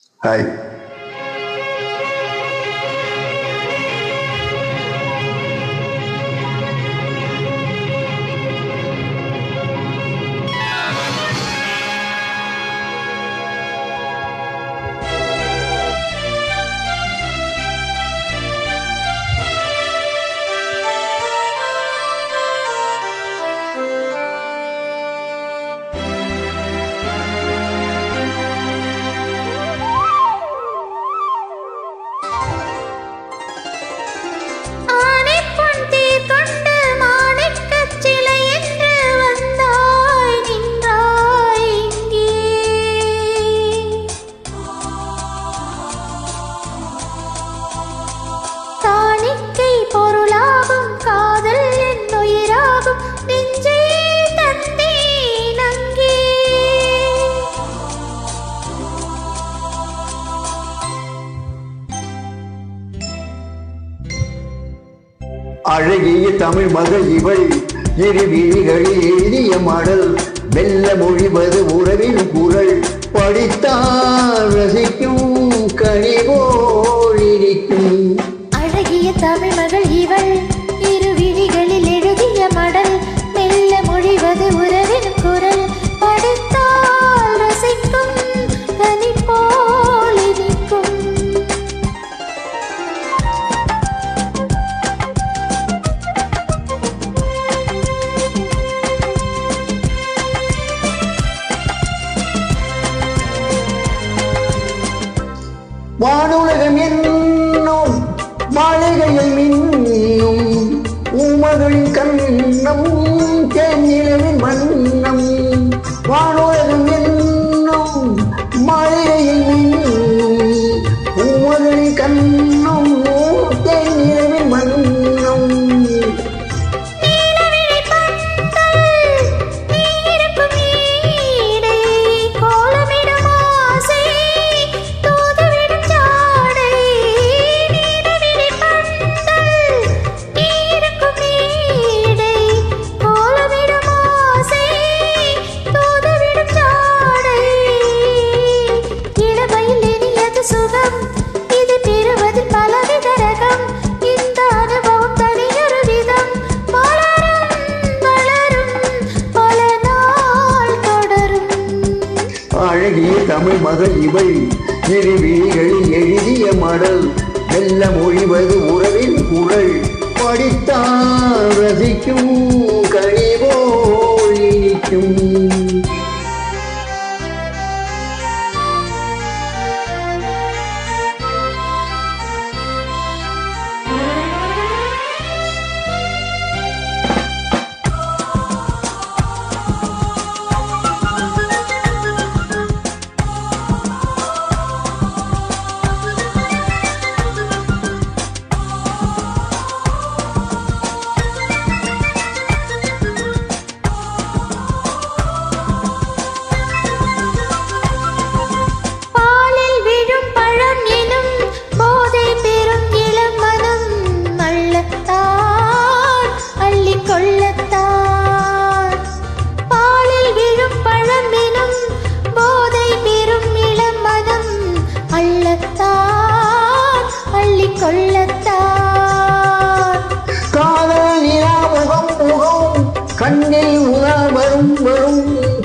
Hi. அழகிய தமிழ் மகள் இவள், இரு விழிகளில் எழுதிய மடல், மெல்ல மொழிவது உறவின் குரல், படித்தால் ரசிக்கும் கனிவோல் இருக்கும். அழகிய தமிழ் மகள் இவள், இரு விழிகளில் எழுதிய மடல், மெல்ல மொழிவது உறவின் குரல், படித்தால் ரசிக்கும் கனி போல் இனிக்கும். வானுலகம் என்னும் மாளிகையில் மின்னும் உமகளின் கண்ணம், தேனிலவின் வண்ணம். வானுலகம் என்னும் மாளிகையில் மின்னும் உமகளின் கண்ணம், தேனிலவின் வண்ணம். சுகம் இது பெறுவதில் பலவித ரகம், இந்த அனுபவம் தனியொரு விதம், வளரும் வளரும் பல நாள் தொடரும். அழகிய தமிழ் மகள் இவள், இரு விழிகளில் எழுதிய மடல், மெல்ல மொழிவது உறவின் குரல், படித்தால் ரசிக்கும் கனிவோல் இனிக்கும். காதல் நிலா முகம் முகம் கண்ணில் உணா வரும் வரும்,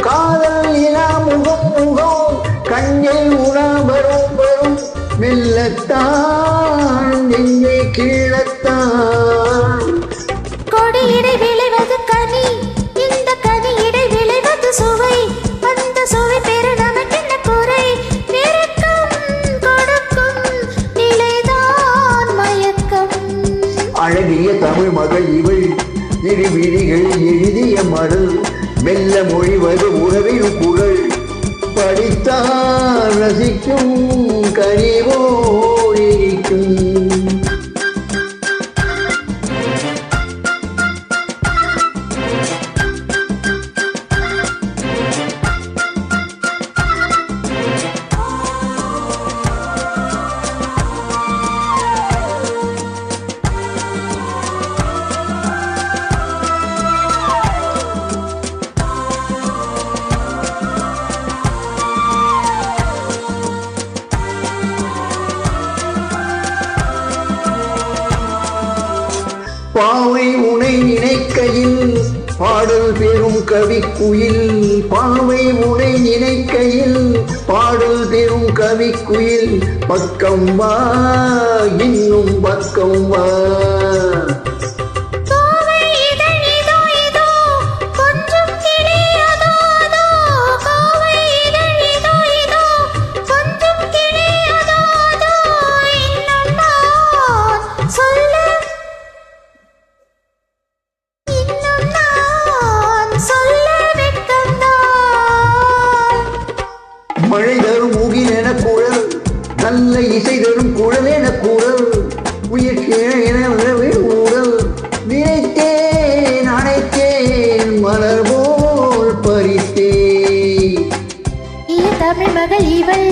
காதல் நிலா முகம் முகம் கண்ணில் உணா வரும் வரும், மெல்லத்தான் நெஞ்சை கீழத்தான். கொடியிடை விளைவது கனி, இந்த கனியிடை விளைவது சுவை, அந்த சுவை பெற நமக்கென்ன குறை, நெருக்கம் கொடுக்கும் நிலைதான் மயக்கம். அழகிய தமிழ் மகள் இவள், இரு விழிகளில் எழுதிய மடல், மெல்ல மொழிவது உறவின் குரல், படித்தால் ரசிக்கும் கனிவோல் இனிக்கும். பாவை உனை நினைக்கையில் பாடல் பெறும் கவிக்குயில் பாவை உனை நினைக்கையில் பாடல் பெறும் கவிக்குயில் பக்கம் வா இன்னும் பக்கம் வா கோவை இதழ் இதோ இதோ கொஞ்சம் கிளி அதோ அதோ கோவை இதழ் இதோ இதோ கொஞ்சம் கிளி அதோ அதோ இன்னும் நான் சொல்ல வெட்கம்தான். மழை தரும் முகில் என குழல் நல்ல இசை தரும் குழல் என குரல் முயற்சி என ஊழல் நினைத்தேன் அணைத்தேன் மலர் போல் பறித்தேன் தமிழ் மகள் இவள்